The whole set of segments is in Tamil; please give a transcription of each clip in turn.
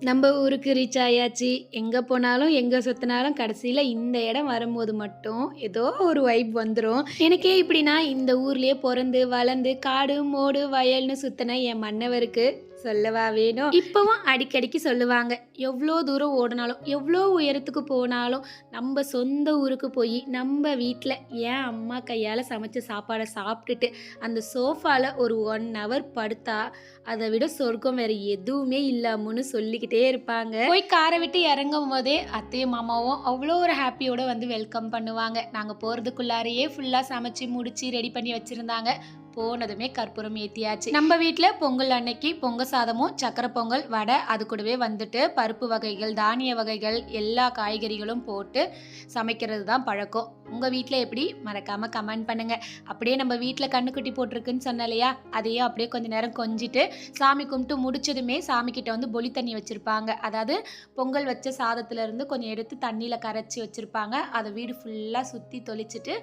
நம்ம ஊருக்கு ரீச் ஆயாச்சு. எங்க போனாலும், எங்க சுத்துனாலும் கடைசியில இந்த இடம் வரும்போது மட்டும் ஏதோ ஒரு வைப் வந்துரும். எனக்கே இப்படின்னா இந்த ஊர்லயே பொறந்து, வளர்ந்து, காடு, மோடு, வயல்னு சுத்துன என் மன்னவருக்கு சொல்லவா வேணும்? இப்பவும் அடிக்கடிக்கு சொல்லுவாங்க. எவ்ளோ தூரம் ஓடுனாலும், எவ்ளோ உயரத்துக்கு போனாலும், நம்ப சொந்த ஊருக்கு போயி, நம்ப வீட்ல என் அம்மா கையால சமைச்ச சாப்பாட சாப்ட்டுட்டு, அந்த சோஃபால ஒரு 1 ஹவர் படுத்தா, அத விட சொர்க்கம் வேற எதுவுமே இல்லம்முன்னு சொல்லிக்கிட்டே இருப்பாங்க. போய் கார விட்டு இறங்கும்போதே அத்தையும் மாமாவும் அவ்வளோ ஒரு ஹாப்பியோட வந்து வெல்கம் பண்ணுவாங்க. நாங்க போறதுக்குள்ளாரையே ஃபுல்லா சமைச்சு முடிச்சு ரெடி பண்ணி வச்சிருந்தாங்க. போனதுமே கற்பூரம் ஏத்தியாச்சு. நம்ம வீட்ல பொங்கல் அன்னைக்கு பொங்க சாதமும், சக்கரை பொங்கல், வடை, அது கூடவே வந்துட்டு பருப்பு வகைகள், தானிய வகைகள், எல்லா காய்கறிகளும் போட்டு சமைக்கிறது தான் பழக்கம். உங்க வீட்ல எப்படி? மறக்காம கமெண்ட் பண்ணுங்க. அப்படியே நம்ம வீட்ல கண்ணுக்குட்டி போட்டிருக்குன்னு சொன்னேன் இல்லையா, அதையும் அப்படியே கொஞ்ச நேரம் கொஞ்சிட்டு சாமி கும்பிட்டு முடிச்சதுமே சாமி கிட்ட வந்து பொலி தண்ணி வச்சிருப்பாங்க. அதாவது பொங்கல் வச்ச சாதத்துல இருந்து கொஞ்சம் எடுத்து தண்ணியில கரைச்சி வச்சிருப்பாங்க. அதை வீடு ஃபுல்லா சுத்தி தொளிச்சுட்டு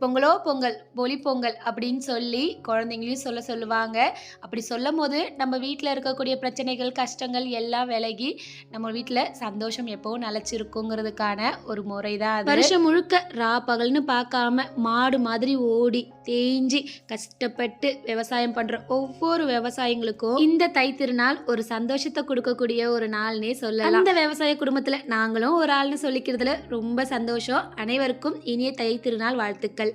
பொங்கலோ பொங்கல், பொலி பொங்கல் அப்படின்னு சொல்லி குழந்தைங்களையும் சொல்லுவாங்க. அப்படி சொல்லும்போது நம்ம வீட்டில் இருக்கக்கூடிய பிரச்சனைகள், கஷ்டங்கள் எல்லாம் விலகி நம்ம வீட்டில் சந்தோஷம் எப்பவும் நிலைச்சிருக்குங்கிறதுக்கான ஒரு முறை தான் அது. வருஷம் முழுக்க பகல்னு பார்க்காம மாடு மாதிரி ஓடி தேஞ்சி கஷ்டப்பட்டு விவசாயம் பண்ற ஒவ்வொரு விவசாயிங்களுக்கும் இந்த தை திருநாள் ஒரு சந்தோஷத்தை கொடுக்கக்கூடிய ஒரு நாள்னே சொல்லலாம். அந்த விவசாய குடும்பத்துல நாங்களும் ஒரு ஆள்னு சொல்லிக்கிறதுல ரொம்ப சந்தோஷம். அனைவருக்கும் இனிய தை திருநாள் வாழ்த்துக்கள்.